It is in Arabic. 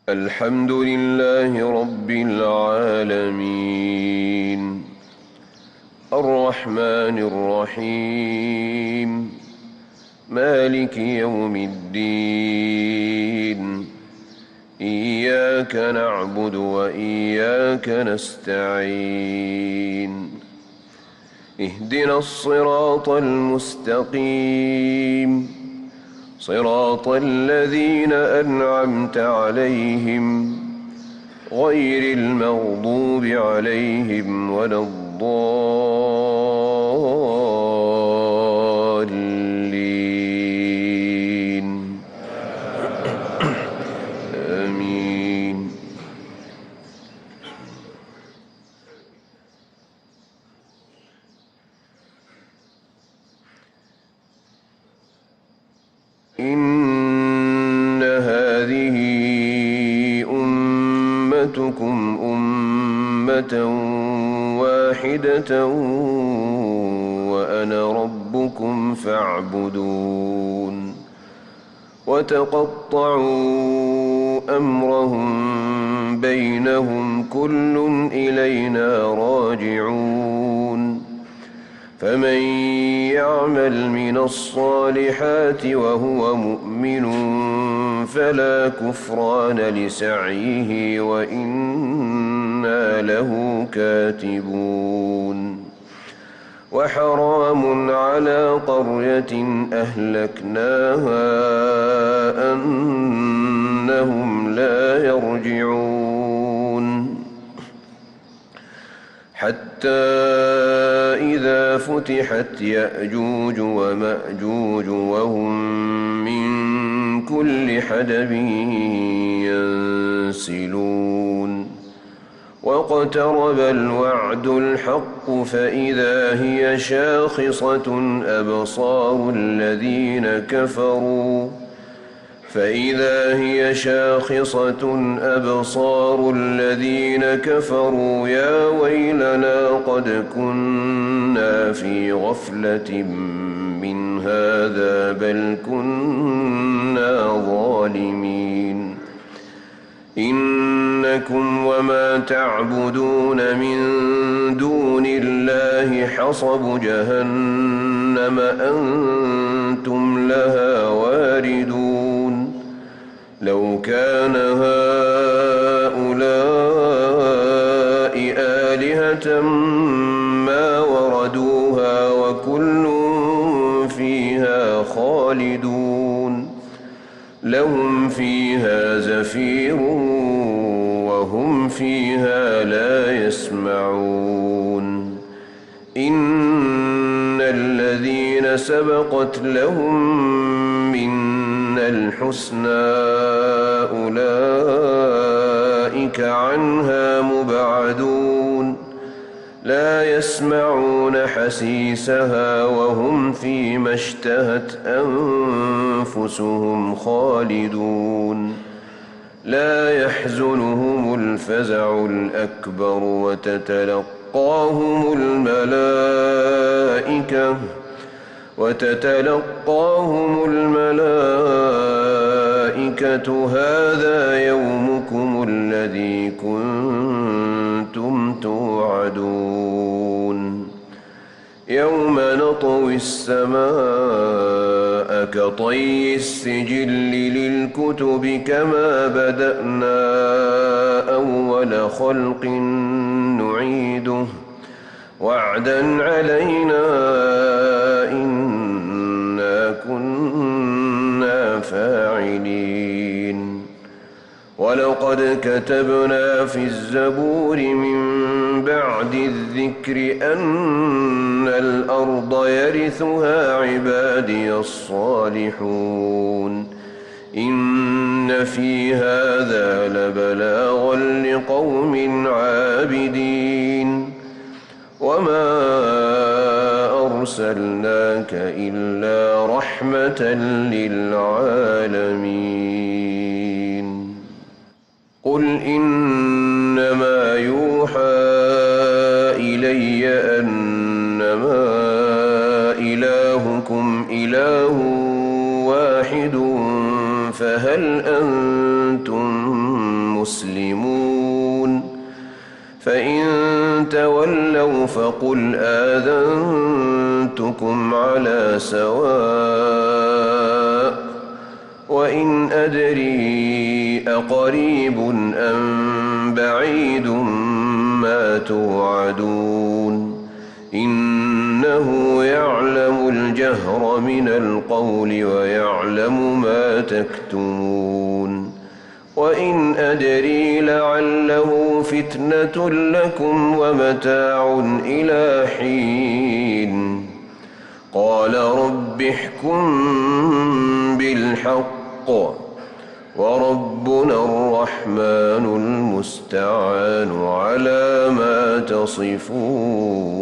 الحمد لله رب العالمين الرحمن الرحيم مالك يوم الدين إياك نعبد وإياك نستعين اهدنا الصراط المستقيم صراط الذين أنعمت عليهم غير المغضوب عليهم ولا الضالين آمين. إن هذه أمتكم أمة واحدة وأنا ربكم فاعبدون. وتقطعوا أمرهم بينهم كل إلينا راجعون. فمن يعمل من الصالحات وهو مؤمن فلا كفران لسعيه وإنا له كاتبون. وحرام على قرية أهلكناها أنهم لا يرجعون حتى إذا فتحت يأجوج ومأجوج وهم من كل حدب ينسلون. واقترب الوعد الحق فإذا هي شاخصة أبصار الذين كفروا يا ويلنا قد كنا في غفلة من هذا بل كنا ظالمين. إنكم وما تعبدون من دون الله حصب جهنم أنتم لها واردون. لو كان هؤلاء آلهة ما وردوها وكل فيها خالدون. لهم فيها زفير وهم فيها لا يسمعون. إن الذين سبقت لهم منا الحسنى أولئك عنها مبعدون. لا يسمعون حسيسها وهم فيما اشتهت أنفسهم خالدون. لا يحزنهم الفزع الأكبر وتتلقاهم الملائكة هذا يومكم الذي كنتم توعدون. يوم نطوي السماء كطي السجل للكتب كما بدأنا أول خلق نعيده وعدا علينا إنا كنا فاعلين. ولقد كتبنا في الزبور من بعد الذكر أن الأرض يرثها عبادي الصالحون. إن في هذا لبلاغا لقوم عابدين. وما أرسلناك إلا رحمة للعالمين. قل إنما يوحى إلي أنما إلهكم إله واحد فهل أنتم فقل آذنتكم على سواء وإن أدري أقريب أم بعيد ما توعدون إنه يعلم الجهر من القول ويعلم ما تكتمون وإن أدري لعله فتنة لكم ومتاع إلى حين قال رب احكم بالحق وربنا الرحمن المستعان على ما تصفون.